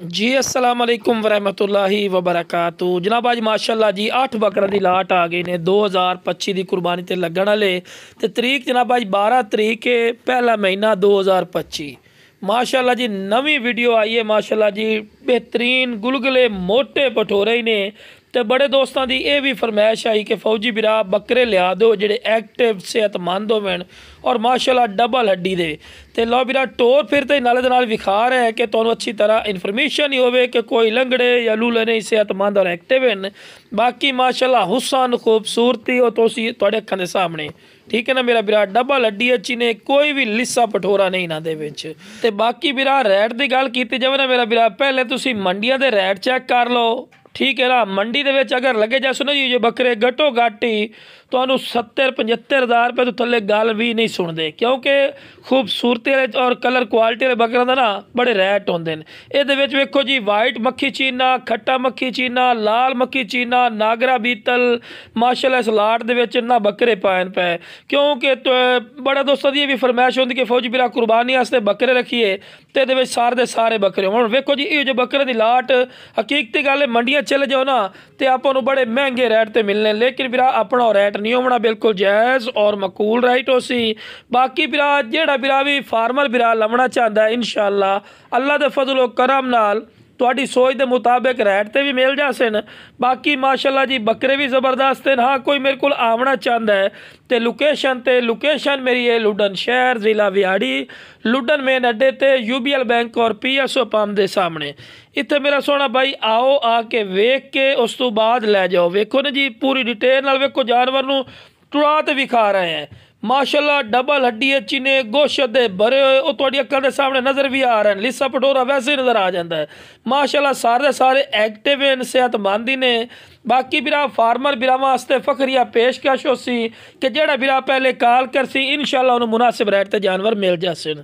जी अस्सलाम वालेकुम वरहमतुल्लाहि वबरकातु। जनाब अज माशाअल्लाह जी 8 बकरा की लाट आ गई ने 2025 की कुर्बानी ते लगन वाले ते तरीक जनाब अज 12 तरीक है पहला महीना 2025। माशाअल्लाह जी नवी वीडियो आई है माशाअल्लाह जी बेहतरीन गुलगुले मोटे भटोरे ही ने तो बड़े दोस्तों की यह भी फरमाइश आई कि फौजी बिरा बकरे लिया दो जेडे एक्टिव सेहतमंद होवन और माशाअल्लाह डबल हड्डी दे ते लो बिरा टोर फिर तो नाले नाल विखा रहे हैं कि तुहानूं अच्छी तरह इन्फॉर्मेशन ही होवे कि कोई लंगड़े या लूले नहीं सेहतमंद और एक्टिव हैं। बाकी माशाअल्लाह हुसन खूबसूरती और तुहाडे अखां दे सामने ठीक है ना। मेरा बिरा डबल हड्डी अच्छी ने कोई भी लिस्सा पठोरा नहीं इन्हां दे विच। ते बाकी बिरा रैट की गल कीती जावे ना मेरा बिरा पहले तुसीं मंडियां दे रैट चैक कर लो ठीक है ना। मंडी दे विच अगर लगे जा सुनो जी जो बकरे घटो घट ही तुहानूं 70-75 हज़ार रुपये तो थल्ले गल भी नहीं सुनते क्योंकि खूबसूरती और कलर क्वालिटी वाले बकरों का ना बड़े रैट होंदे ने। इहदे विच वेखो जी वाइट मक्खी चीना खट्टा मक्खी चीना लाल मक्खी चीना नागरा बीतल माशाअल्लाह इस लाट दे विच ना बकरे पाए पे क्योंकि बड़ा दोस्तों की भी फरमाइश होंदी कि फौजी बिरा कुर्बानी वास्ते बकरे रखिए तो ये सारे दे सारे बकरे हुण वेखो जी ये जो बकरे की लाट हकीकती गल है मंडियां चले जाओ ना तो आपको बड़े महंगे रेट ते मिलने लेकिन बिरा अपना रेट नहीं होना बिल्कुल जायज़ और मकूल राइट हो सी। बाकी बिरा जेड़ा बिरा भी फार्मर बिरा लवना चाहता है इंशाअल्लाह अल्लाह दे फजल करम नाल तुहाडी सोच के मुताबिक रैट ते भी मिल जासन। बाकी माशाअल्लाह जी बकरे भी ज़बरदस्त हैं। हाँ कोई मेरे को आवना चाहता है तो लोकेशन मेरी है लुडन शहर ज़िला विहाड़ी लुडन मेन अड्डे ते UBL बैंक और PSO पंप के सामने इत्थे मेरा सोना भाई आओ आके वेख के उस तो बाद लै जाओ। वेखो ना जी पूरी डिटेल नाल वेखो जानवर नूं टुरा ते विखा रहे हैं माशाअल्लाह डबल हड्डी अच्छी ने गोश्त दे भरे हुए वो तुहाडी अक्खां दे सामने नज़र भी आ रहे हैं। लिस्सा पटोरा वैसे ही नज़र आ जाता है माशाअल्लाह सारे सारे एक्टिव हैं सेहतमंद ही ने। बाकी बिरा फार्मर बिरावां वास्ते फखरिया पेशकश हो सी कि जेड़ा बिरा पहले कॉल कर सी इंशाअल्लाह उन्हें मुनासिब रेट ते जानवर मिल जासन।